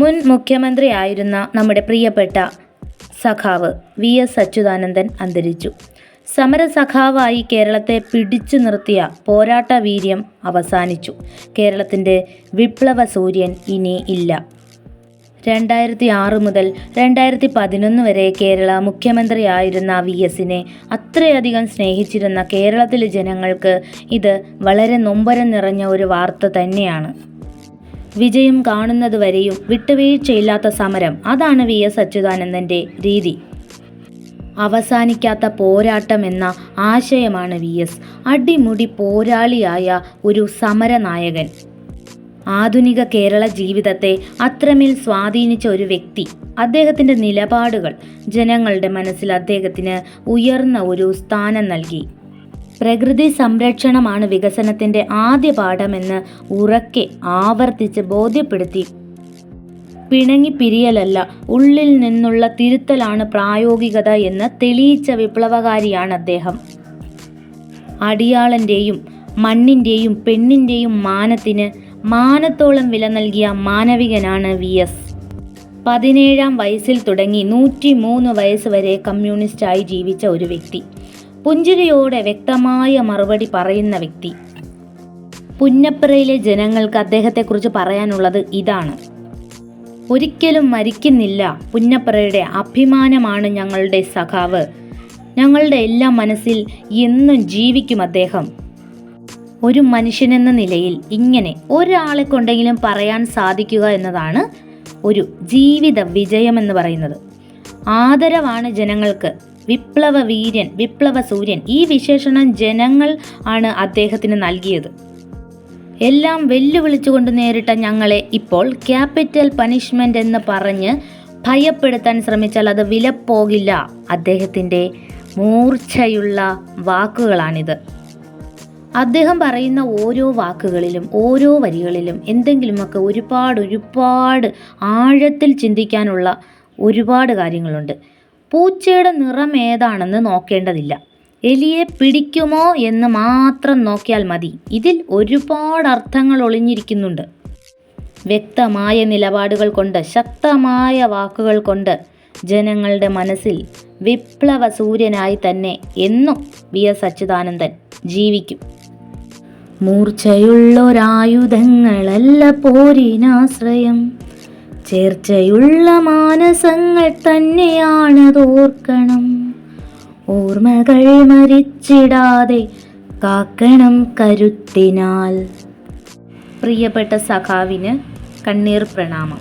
മുൻ മുഖ്യമന്ത്രിയായിരുന്ന നമ്മുടെ പ്രിയപ്പെട്ട സഖാവ് VS അച്യുതാനന്ദൻ അന്തരിച്ചു. സമരസഖാവായി കേരളത്തെ പിടിച്ചു നിർത്തിയ പോരാട്ട വീര്യം അവസാനിച്ചു. കേരളത്തിൻ്റെ വിപ്ലവ സൂര്യൻ ഇനി ഇല്ല. 2006 മുതൽ 2011 വരെ കേരള മുഖ്യമന്ത്രിയായിരുന്ന VSനെ അത്രയധികം സ്നേഹിച്ചിരുന്ന കേരളത്തിലെ ജനങ്ങൾക്ക് ഇത് വളരെ നൊമ്പരം നിറഞ്ഞ ഒരു വാർത്ത തന്നെയാണ്. വിജയം കാണുന്നതുവരെയും വിട്ടുവീഴ്ചയില്ലാത്ത സമരം, അതാണ് VS അച്യുതാനന്ദൻ്റെ രീതി. അവസാനിക്കാത്ത പോരാട്ടം എന്ന ആശയമാണ് VS. അടിമുടി പോരാളിയായ ഒരു സമരനായകൻ. ആധുനിക കേരള ജീവിതത്തെ അത്രമേൽ സ്വാധീനിച്ച ഒരു വ്യക്തി. അദ്ദേഹത്തിൻ്റെ നിലപാടുകൾ ജനങ്ങളുടെ മനസ്സിൽ അദ്ദേഹത്തിന് ഉയർന്ന ഒരു സ്ഥാനം നൽകി. പ്രകൃതി സംരക്ഷണമാണ് വികസനത്തിൻ്റെ ആദ്യ പാഠമെന്ന് ഉറക്കെ ആവർത്തിച്ച് ബോധ്യപ്പെടുത്തി. പിണങ്ങിപ്പിരിയലല്ല, ഉള്ളിൽ നിന്നുള്ള തിരുത്തലാണ് പ്രായോഗികത എന്ന് തെളിയിച്ച വിപ്ലവകാരിയാണ് അദ്ദേഹം. അടിയാളൻ്റെയും മണ്ണിൻ്റെയും പെണ്ണിൻ്റെയും മാനത്തിന് മാനത്തോളം വില നൽകിയ മാനവികനാണ് VS. 17-ാം വയസ്സിൽ തുടങ്ങി 103 വയസ്സ് വരെ കമ്മ്യൂണിസ്റ്റായി ജീവിച്ച ഒരു വ്യക്തി. പുഞ്ചിരിയോടെ വ്യക്തമായ മറുപടി പറയുന്ന വ്യക്തി. പുന്നപ്രയിലെ ജനങ്ങൾക്ക് അദ്ദേഹത്തെക്കുറിച്ച് പറയാനുള്ളത് ഇതാണ്: ഒരിക്കലും മരിക്കുന്നില്ല. പുന്നപ്രയുടെ അഭിമാനമാണ് ഞങ്ങളുടെ സഖാവ്. ഞങ്ങളുടെ എല്ലാം മനസ്സിൽ എന്നും ജീവിക്കും അദ്ദേഹം. ഒരു മനുഷ്യനെന്ന നിലയിൽ ഇങ്ങനെ ഒരാളെ കൊണ്ടെങ്കിലും പറയാൻ സാധിക്കുക എന്നതാണ് ഒരു ജീവിത വിജയമെന്ന് പറയുന്നത്. ആദരവാണ് ജനങ്ങൾക്ക്. വിപ്ലവ വീര്യൻ, വിപ്ലവ സൂര്യൻ, ഈ വിശേഷണം ജനങ്ങൾ ആണ് അദ്ദേഹത്തിന് നൽകിയത്. എല്ലാം വെല്ലുവിളിച്ചുകൊണ്ട് നേരിട്ട ഞങ്ങളെ ഇപ്പോൾ ക്യാപിറ്റൽ പണിഷ്മെൻ്റ് എന്ന് പറഞ്ഞ് ഭയപ്പെടുത്താൻ ശ്രമിച്ചാൽ അത് വിലപ്പോകില്ല. അദ്ദേഹത്തിൻ്റെ മൂർച്ചയുള്ള വാക്കുകളാണിത്. അദ്ദേഹം പറയുന്ന ഓരോ വാക്കുകളിലും ഓരോ വരികളിലും എന്തെങ്കിലുമൊക്കെ ഒരുപാട് ആഴത്തിൽ ചിന്തിക്കാനുള്ള ഒരുപാട് കാര്യങ്ങളുണ്ട്. പൂച്ചയുടെ നിറം ഏതാണെന്ന് നോക്കേണ്ടതില്ല, എലിയെ പിടിക്കുമോ എന്ന് മാത്രം നോക്കിയാൽ മതി. ഇതിൽ ഒരുപാട് അർത്ഥങ്ങൾ ഒളിഞ്ഞിരിക്കുന്നുണ്ട്. വ്യക്തമായ നിലപാടുകൾ കൊണ്ട്, ശക്തമായ വാക്കുകൾ കൊണ്ട് ജനങ്ങളുടെ മനസ്സിൽ വിപ്ലവ സൂര്യനായി തന്നെ എന്നും VS അച്യുതാനന്ദൻ ജീവിക്കും. മൂർച്ചയുള്ളൊരായുധങ്ങളല്ല പോരിനാശ്രയം, ചേർച്ചയുള്ള മാനസങ്ങൾ തന്നെയാണതോർക്കണം. ഓർമ്മകൾ മരിച്ചിടാതെ കാക്കണം കരുത്തിനാൽ. പ്രിയപ്പെട്ട സഖാവിന് കണ്ണീർ പ്രണാമം.